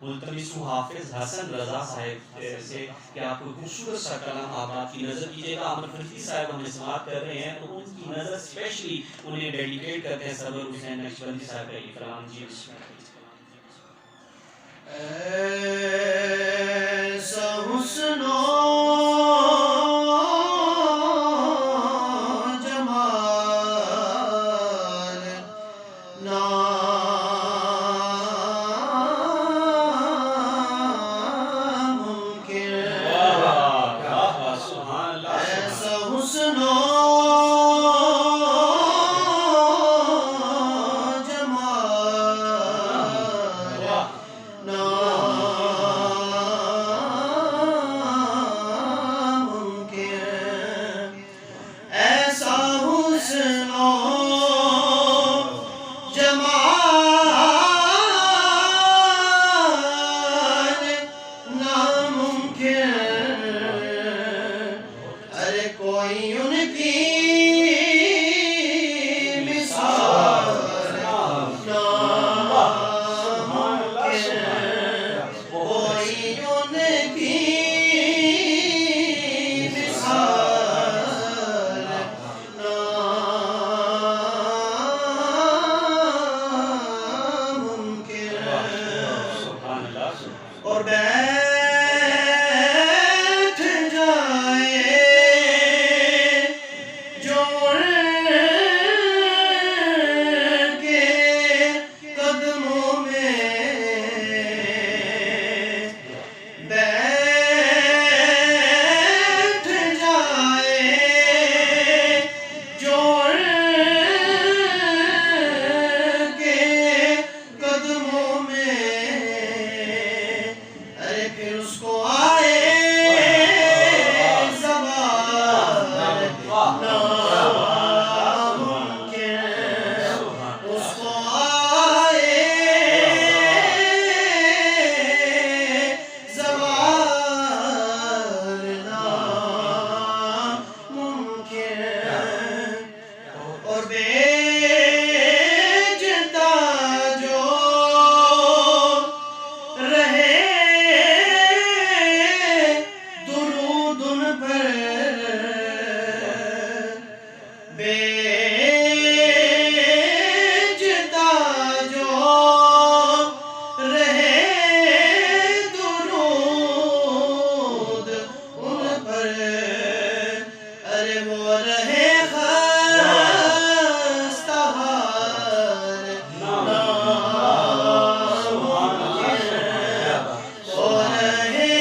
ملتمس ہوں حافظ حسن رضا صاحب سے کہ آپ کو خوبصورت سا کلام آپ کی نظر کیجیے گا. امن فرقی صاحب ہمیں سماعت کر رہے ہیں تو ان کی نظر اسپیشلی انہیں ڈیڈیکیٹ کرتے ہیں سرور حسین نقشبندی صاحب کا یہ کلام. جی ایسا حسن و جمال ناممکن. ایسا حسن و اور بیٹھ جائے جو کے قدموں میں بیٹھ جائے جو کے قدموں میں پھر اس کو آئے زوال ناممکن. اس کو آئے زوال ناممکن. اور بیجتا جو رہے بیجتا جو رہے درود ان پر. ارے وہ رہے خستہ حال ناممکن. وہ رہے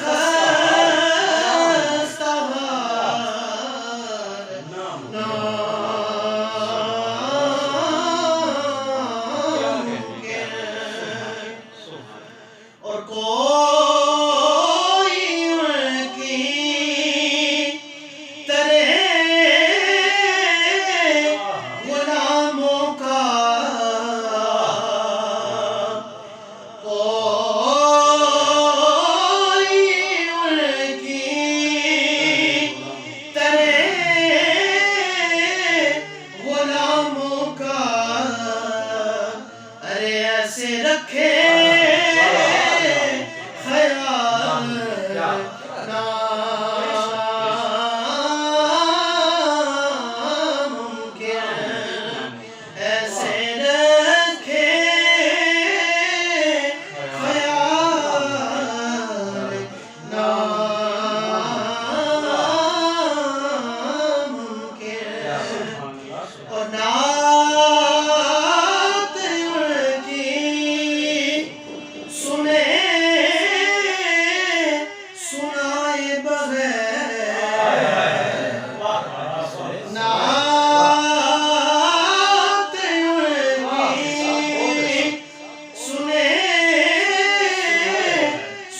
خستہ حال ناممکن. اور کوئی ان کی طرح غلاموں کا کوئی ان کی طرح غلاموں کا ارے ایسے رکھے خیال ناممکن. ایسے رکھے خیال ناممکن. اور نعت ان کی سنائے بغیر نعت ان کی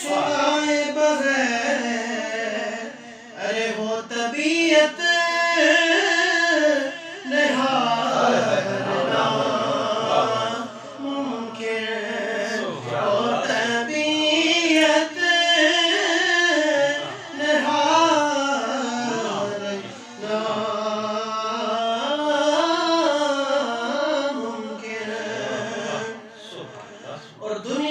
سنائے بغیر. ارے وہ طبیعت نہایت ناممکن. وہ طبیعت نہایت ناممکن. اور دنیا